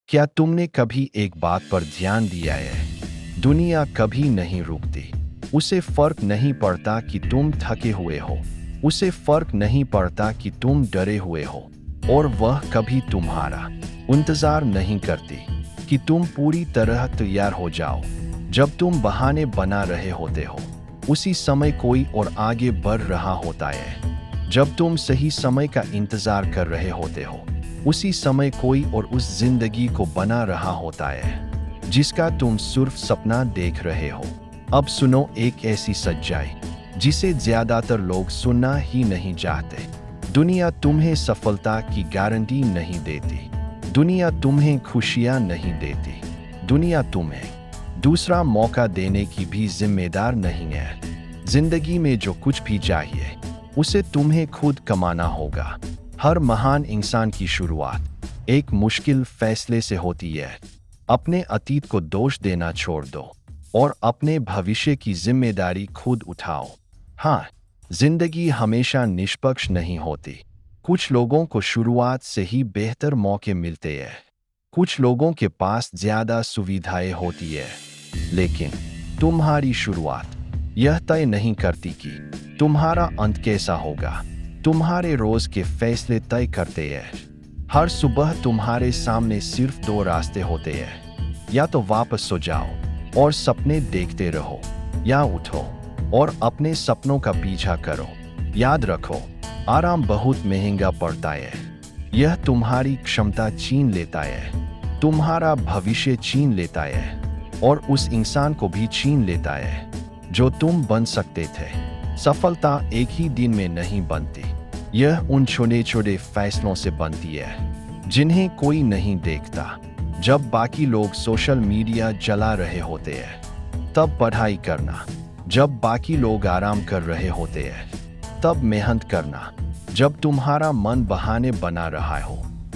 क्या तुमने कभी एक बात पर ध्यान दिया है? दुनिया कभी नहीं रुकती। उसे फर्क नहीं पड़ता कि तुम थके हुए हो, उसे फर्क नहीं पड़ता कि तुम डरे हुए हो, और वह कभी तुम्हारा इंतजार नहीं करती कि तुम पूरी तरह तैयार हो जाओ। जब तुम बहाने बना रहे होते हो, उसी समय कोई और आगे बढ़ रहा होता है। जब तुम सही समय का इंतजार कर रहे होते हो, उसी समय कोई और उस जिंदगी को बना रहा होता है जिसका तुम सिर्फ सपना देख रहे हो। अब सुनो एक ऐसी सच्चाई जिसे ज्यादातर लोग सुनना ही नहीं चाहते। दुनिया तुम्हें सफलता की गारंटी नहीं देती, दुनिया तुम्हें खुशियां नहीं देती, दुनिया तुम्हें दूसरा मौका देने की भी जिम्मेदार नहीं है। जिंदगी में जो कुछ भी चाहिए उसे तुम्हें खुद कमाना होगा। हर महान इंसान की शुरुआत एक मुश्किल फैसले से होती है। अपने अतीत को दोष देना छोड़ दो और अपने भविष्य की जिम्मेदारी खुद उठाओ। हाँ, जिंदगी हमेशा निष्पक्ष नहीं होती। कुछ लोगों को शुरुआत से ही बेहतर मौके मिलते हैं, कुछ लोगों के पास ज्यादा सुविधाएं होती है, लेकिन तुम्हारी शुरुआत यह तय नहीं करती कि तुम्हारा अंत कैसा होगा। तुम्हारे रोज के फैसले तय करते हैं। हर सुबह तुम्हारे सामने सिर्फ दो रास्ते होते हैं, या तो वापस सो जाओ और सपने देखते रहो, या उठो और अपने सपनों का पीछा करो। याद रखो, आराम बहुत महंगा पड़ता है। यह तुम्हारी क्षमता छीन लेता है, तुम्हारा भविष्य छीन लेता है, और उस इंसान को भी छीन लेता है जो तुम बन सकते थे। सफलता एक ही दिन में नहीं बनती, यह उन छोटे छोटे फैसलों से बनती है जिन्हें कोई नहीं देखता। जब बाकी लोग सोशल मीडिया चला रहे होते हैं तब पढ़ाई करना, जब बाकी लोग आराम कर रहे होते हैं तब मेहनत करना, जब तुम्हारा मन बहाने बना रहा हो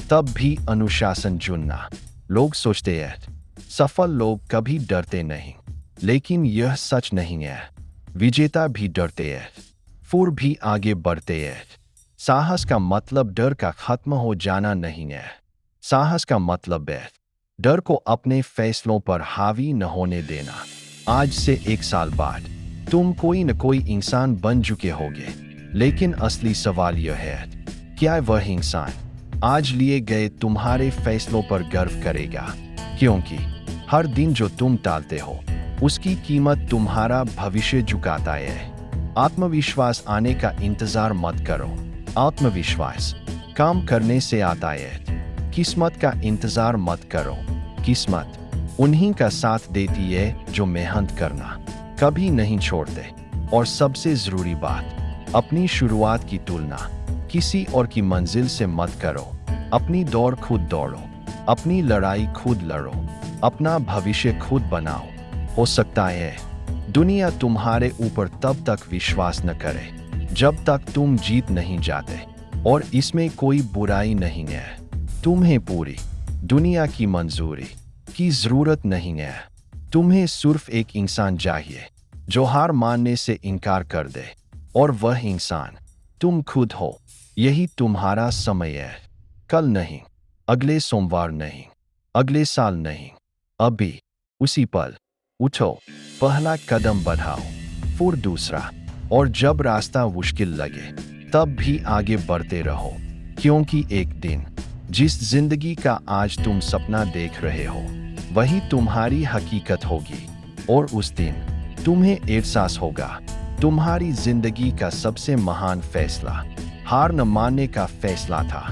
तब भी अनुशासन चुनना। लोग सोचते हैं सफल लोग कभी डरते नहीं, लेकिन यह सच नहीं है। विजेता भी डरते हैं, फिर भी आगे बढ़ते हैं। साहस का मतलब डर का खत्म हो जाना नहीं है, साहस का मतलब है डर को अपने फैसलों पर हावी न होने देना। आज से 1 साल बाद तुम कोई न कोई इंसान बन चुके होगे, लेकिन असली सवाल यह है, क्या वह इंसान आज लिए गए तुम्हारे फैसलों पर गर्व करेगा? क्योंकि हर दिन जो तुम टालते हो उसकी कीमत तुम्हारा भविष्य चुकाता है। आत्मविश्वास आने का इंतजार मत करो, आत्मविश्वास काम करने से आता है। किस्मत का इंतजार मत करो, किस्मत उन्हीं का साथ देती है जो मेहनत करना कभी नहीं छोड़ते। और सबसे जरूरी बात, अपनी शुरुआत की तुलना किसी और की मंजिल से मत करो। अपनी दौड़ खुद दौड़ो, अपनी लड़ाई खुद लड़ो, अपना भविष्य खुद बनाओ। हो सकता है दुनिया तुम्हारे ऊपर तब तक विश्वास न करे जब तक तुम जीत नहीं जाते, और इसमें कोई बुराई नहीं है। तुम्हें पूरी दुनिया की मंजूरी की जरूरत नहीं है। तुम्हें सिर्फ एक इंसान चाहिए जो हार मानने से इनकार कर दे, और वह इंसान तुम खुद हो। यही तुम्हारा समय है। कल नहीं, अगले सोमवार नहीं, अगले साल नहीं, अभी उसी पल उठो, पहला कदम बढ़ाओ, फिर दूसरा, और जब रास्ता मुश्किल लगे तब भी आगे बढ़ते रहो। क्योंकि एक दिन जिस जिंदगी का आज तुम सपना देख रहे हो वही तुम्हारी हकीकत होगी, और उस दिन तुम्हें एहसास होगा तुम्हारी जिंदगी का सबसे महान फैसला हार न मानने का फैसला था।